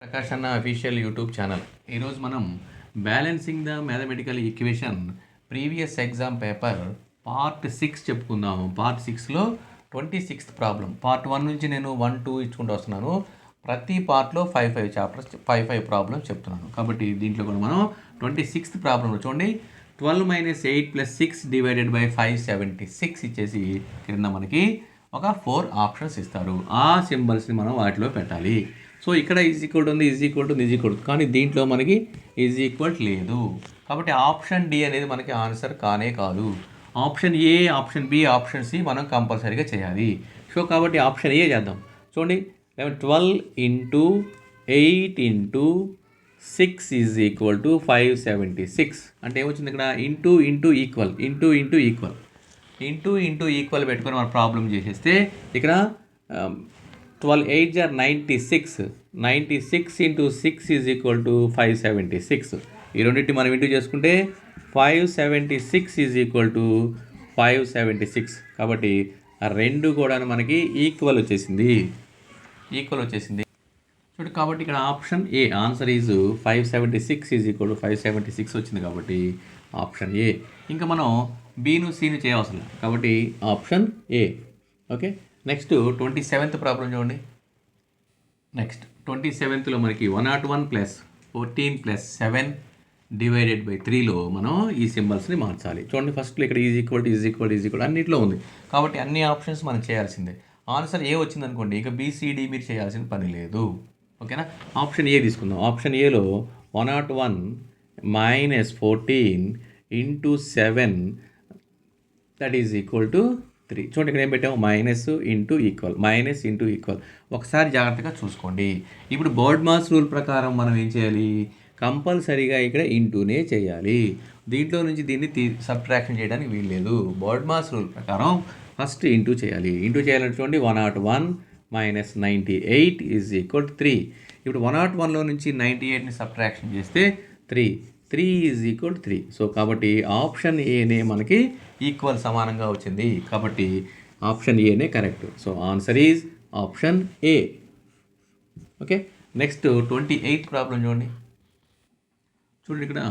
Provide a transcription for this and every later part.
ప్రకాష్ అన్న official YouTube channel. ఈరోజు మనం balancing the mathematical equation previous exam paper part 6 చెప్పుకుందాము. పార్ట్ 6లో 26th ప్రాబ్లం. పార్ట్ 1 నుంచి నేను 1, 2 ఇచ్చుకుంటూ వస్తున్నాను. ప్రతి పార్ట్లో 5 చాప్టర్స్ 5 ప్రాబ్లమ్స్ చెప్తున్నాను. కాబట్టి దీంట్లో కూడా మనం 26th ప్రాబ్లంలో చూడండి, 12 - 8 + 6 డివైడెడ్ బై 576 ఇచ్చేసి కింద మనకి ఒక 4 ఆప్షన్స్ ఇస్తారు. ఆ సింబల్స్ని మనం వాటిలో పెట్టాలి. సో ఇక్కడ ఈజ్ ఈక్వల్ ఉంది, is equal to, is equal to, కానీ దీంట్లో మనకి ఈజ్ ఈక్వల్ లేదు. కాబట్టి ఆప్షన్ డి అనేది మనకి ఆన్సర్ కానే కాదు. Option A, option B, option C మనం కంపల్సరీగా చేయాలి. సో కాబట్టి ఆప్షన్ ఏ చేద్దాం. చూడండి, 12 × 8 × 6 ఈజ్ ఈక్వల్ టు 576. అంటే ఏమొచ్చింది ఇక్కడ? ఇంటూ ఈక్వల్, ఇంటూ ఈక్వల్ పెట్టుకొని మనం ప్రాబ్లం చేసేస్తే ఇక్కడ 12 8 = 96. 96 × 6 ఈజ్ ఈక్వల్ టు 576. ఈ రెండింటి మనం ఇంటూ చేసుకుంటే 576 ఈజ్ ఈక్వల్ టు 576. కాబట్టి ఆ రెండు కూడా మనకి ఈక్వల్ వచ్చేసింది. చూడు, కాబట్టి ఇక్కడ option A answer is 576 is equal to 576 వచ్చింది. కాబట్టి ఆప్షన్ ఏ. ఇంకా మనం బీను సీను చేయవసరం లేదు. కాబట్టి option A. Okay, next 27th problem చూడండి. నెక్స్ట్ 27thలో మనకి 101 + 14 + 7 డివైడెడ్ బై 3లో మనం ఈ సింబల్స్ని మార్చాలి. చూడండి, ఫస్ట్లో ఇక్కడ ఈజ్ ఈక్వల్ అన్నింటిలో ఉంది. కాబట్టి అన్ని ఆప్షన్స్ మనం చేయాల్సిందే. ఆన్సర్ ఏ వచ్చిందనుకోండి, ఇక బీసీడీ మీరు చేయాల్సిన పని లేదు. ఓకేనా? ఆప్షన్ ఏ తీసుకుందాం. ఆప్షన్ ఏలో 101 - 14 × 7 దట్ ఈజ్ ఈక్వల్ టు 3. చూడండి, ఇక్కడ ఏం పెట్టాము? Minus into equal. ఒకసారి జాగ్రత్తగా చూసుకోండి. ఇప్పుడు బర్డ్మాస్ రూల్ ప్రకారం మనం ఏం చేయాలి? కంపల్సరీగా ఇక్కడ ఇంటూనే చేయాలి. దీంట్లో నుంచి దీన్ని సబ్ట్రాక్షన్ చేయడానికి వీల్లేదు. బర్డ్మాస్ రూల్ ప్రకారం ఫస్ట్ ఇంటూ చేయాలి. ఇంటూ చేయాలంటే చూడండి, 101 - 98 ఈజ్ ఈక్వల్ టు 3. ఇప్పుడు 101లో నుంచి 98ని సబ్ట్రాక్షన్ చేస్తే 3 ఈజ్ ఈక్వల్ టు 3. సో కాబట్టి ఆప్షన్ ఏనే మనకి ఈక్వల్ సమానంగా వచ్చింది. కాబట్టి ఆప్షన్ ఏనే correct. So answer is option A. Okay, next 28th problem చూడండి. ఇక్కడ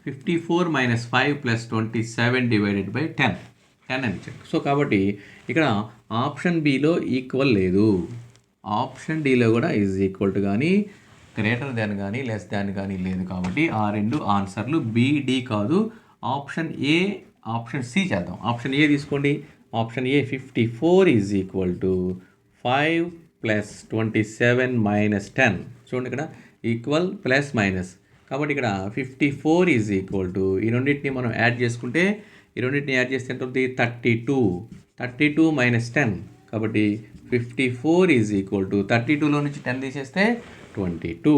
54 - 5 + 27 డివైడెడ్ బై 10 అని ఇచ్చాడు. సో కాబట్టి ఇక్కడ ఆప్షన్ బిలో ఈక్వల్ లేదు. ఆప్షన్ డిలో కూడా ఈజ్ ఈక్వల్ టు కానీ, గ్రేటర్ దాన్ కానీ, లెస్ దాన్ కానీ లేదు. కాబట్టి ఆ రెండు ఆన్సర్లు బి కాదు. ఆప్షన్ ఏ, ఆప్షన్ సి చేద్దాం. ఆప్షన్ ఏ తీసుకోండి. Option A 54 is equal to 5 + 27 - 10. చూడండి, ఇక్కడ ఈక్వల్ ప్లస్ మైనస్. కాబట్టి ఇక్కడ 54 ఈజ్ ఈక్వల్ టు, ఈ రెండింటిని మనం యాడ్ చేసుకుంటే, ఈ రెండింటిని యాడ్ చేస్తే ఎంత అవుతుంది? 32 - 10. కాబట్టి 54 ఈజ్ ఈక్వల్ టు, 32లో నుంచి 10 తీసేస్తే 22.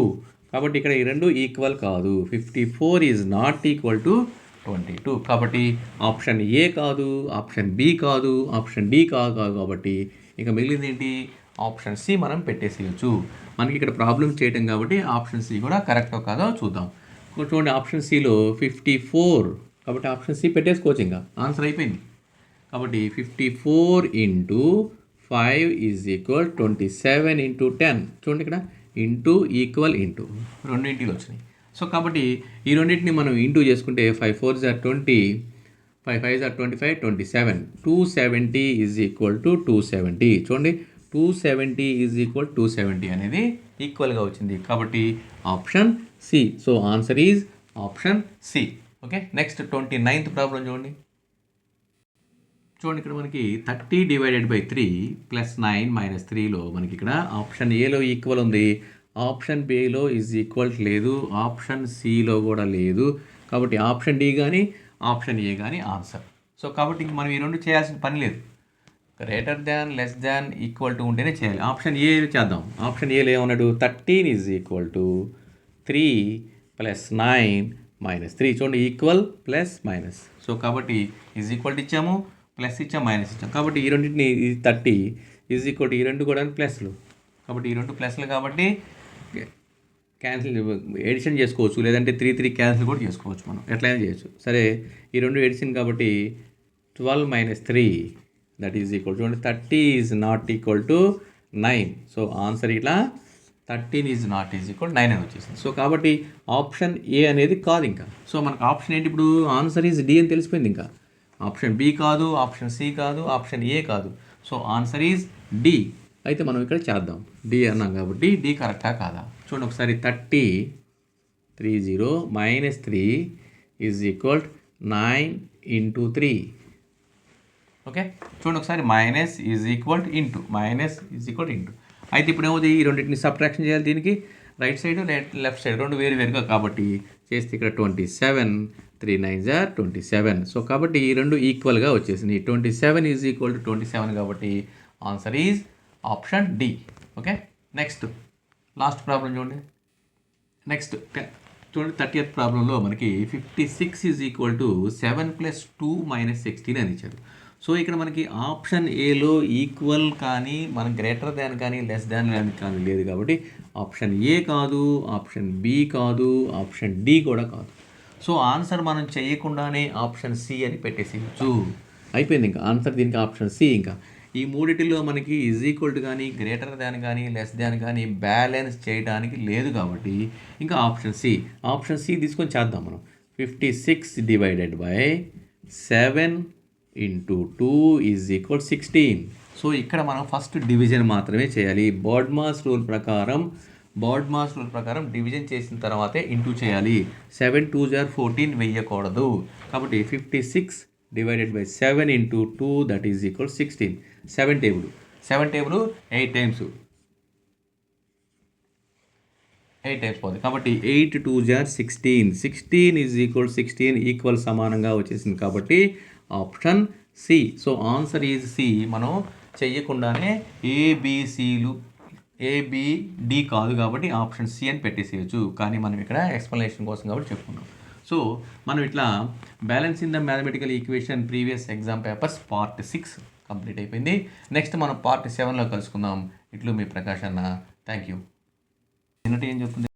కాబట్టి ఇక్కడ ఈ రెండు ఈక్వల్ కాదు. 54 ఈజ్ నాట్ ఈక్వల్ టు 22. కాబట్టి ఆప్షన్ ఏ కాదు, ఆప్షన్ బి కాదు, ఆప్షన్ డి కాదు. కాబట్టి ఇక మిగిలింది ఏంటి? ఆప్షన్ సి మనం పెట్టేసేయచ్చు. మనకి ఇక్కడ ప్రాబ్లమ్ చేయటం కాబట్టి ఆప్షన్ సి కూడా కరెక్టో కాదో చూద్దాం. చూడండి, ఆప్షన్ సిలో 54. కాబట్టి ఆప్షన్ సి పెట్టేసుకోవచ్చు, ఇంకా ఆన్సర్ అయిపోయింది. కాబట్టి 54 × 5 ఈజ్ ఈక్వల్ 27 × 10. చూడండి, ఇక్కడ ఇంటూ ఈక్వల్ ఇంటూ రెండు ఇంటిలు వచ్చినాయి. సో కాబట్టి ఈ రెండింటిని మనం ఇంటూ చేసుకుంటే 5 4 = 20, 5 5 = 25, 27. 270 ఈజ్ ఈక్వల్ టు 270. చూడండి, 270 ఈజ్ ఈక్వల్ 270 అనేది ఈక్వల్గా వచ్చింది. కాబట్టి option C. So answer is option C. Okay, next 29th problem చూడండి. ఇక్కడ మనకి 30 డివైడెడ్ బై 3 + 9 - 3లో మనకి ఇక్కడ ఆప్షన్ ఏలో ఈక్వల్ ఉంది. ఆప్షన్ బిలో ఈజ్ ఈక్వల్ లేదు. ఆప్షన్ సిలో కూడా లేదు. కాబట్టి ఆప్షన్ డి కానీ, ఆప్షన్ ఏ కానీ ఆన్సర్. సో కాబట్టి ఇంక మనం ఈ రెండు చేయాల్సిన పని లేదు. Greater than, less than, equal to ఉంటేనే చేయాలి. ఆప్షన్ ఏ చేద్దాం. ఆప్షన్ ఏలో ఏమన్నాడు? 13 ఈజ్ ఈక్వల్ టు 3 + 9 - 3. చూడండి, ఈక్వల్ ప్లస్ మైనస్. సో కాబట్టి ఈజ్ ఈక్వల్ ఇచ్చాము, ప్లస్ ఇచ్చాం, మైనస్ ఇచ్చాం. కాబట్టి ఈ రెండింటిని 30 ఈజ్ ఈక్వల్ టు, ఈ రెండు కూడా ప్లస్లు. కాబట్టి ఈ రెండు ప్లస్లు కాబట్టి క్యాన్సిల్, ఎడిషన్ చేసుకోవచ్చు. లేదంటే 3 క్యాన్సిల్ కూడా చేసుకోవచ్చు. మనం ఎట్లయినా చేయొచ్చు. సరే, ఈ రెండు ఎడిషన్ కాబట్టి 12 - 3 దట్ ఈజ్ ఈక్వల్. చూడండి, 30 is not equal to 9. So answer ఇట్లా 13 ఈజ్ నాట్ ఈజ్ ఈక్వల్ 9 అని వచ్చేసింది. సో కాబట్టి ఆప్షన్ ఏ అనేది కాదు ఇంకా. సో మనకు ఆప్షన్ ఏంటి ఇప్పుడు? ఆన్సర్ ఈజ్ డి అని తెలిసిపోయింది. ఇంకా ఆప్షన్ బి కాదు, ఆప్షన్ సి కాదు, ఆప్షన్ ఏ కాదు. So answer is D. అయితే మనం ఇక్కడ చేద్దాం. డి అన్నాం కాబట్టి డి కరెక్టా కాదా చూడండి ఒకసారి. 30 minus 3 is equal 9 into 3. Okay చూడండి ఒకసారి. మైనస్ ఈజ్ ఈక్వల్ ఇంటూ అయితే ఇప్పుడు ఏమవుతుంది? ఈ రెండింటిని సబ్ట్రాక్షన్ చేయాలి. దీనికి రైట్ సైడ్ లెఫ్ట్ సైడ్ రెండు వేరు వేరుగా కాబట్టి చేస్తే ఇక్కడ 27 3 9 27. సో కాబట్టి ఈ రెండు ఈక్వల్గా వచ్చేసింది. 27 ఈజ్ ఈక్వల్ టు 27 కాబట్టి answer is option D. Okay next last problem చూడండి. నెక్స్ట్ చూడండి 30th ప్రాబ్లంలో మనకి 56 ఈజ్ ఈక్వల్ టు 7 + 2 - 16 అని ఇచ్చారు. సో ఇక్కడ మనకి ఆప్షన్ ఏలో ఈక్వల్ కానీ మన గ్రేటర్ దాన్ కానీ లెస్ దాన్ కానీ లేదు కాబట్టి ఆప్షన్ ఏ కాదు, ఆప్షన్ బి కాదు, ఆప్షన్ డి కూడా కాదు. సో ఆన్సర్ మనం చేయకుండానే ఆప్షన్ సి అని పెట్టేసేయచ్చు. అయిపోయింది ఇంకా ఆన్సర్ దీనికి ఆప్షన్ సి. ఇంకా ఈ మూడిటిలో మనకి ఈజ్ ఈక్వల్ టు కానీ గ్రేటర్ దాన్ కానీ లెస్ దాన్ కానీ బ్యాలెన్స్ చేయడానికి లేదు కాబట్టి ఇంకా ఆప్షన్ సి తీసుకొని చేద్దాం మనం. 56 divided by 7 into 2 is equal 16. So ఇక్కడ మనం ఫస్ట్ డివిజన్ మాత్రమే చేయాలి. బోర్డ్మాస్ రూల్ ప్రకారం డివిజన్ చేసిన తర్వాతే ఇంటూ చేయాలి. 7 2 14 వేయకూడదు. కాబట్టి 56 divided by 7 into 2 that is equal 16. 7 table 8 times పోతుంది కాబట్టి 8 2 16 ఈజ్ ఈక్వల్ 16 ఈక్వల్ సమానంగా వచ్చేసింది కాబట్టి option C. So answer is C. మనం చెయ్యకుండానే ఏబిడి కాదు కాబట్టి ఆప్షన్ సి అని పెట్టేసేయచ్చు. కానీ మనం ఇక్కడ ఎక్స్ప్లెనేషన్ కోసం కాబట్టి చెప్పుకున్నాం. సో మనం ఇట్లా balance in the mathematical equation previous exam papers part 6 complete అయిపోయింది. నెక్స్ట్ మనం పార్ట్ 7లో కలుసుకుందాం. ఇట్లు మీ ప్రకాష్ అన్న. Thank you. ఏం చెప్తుంది?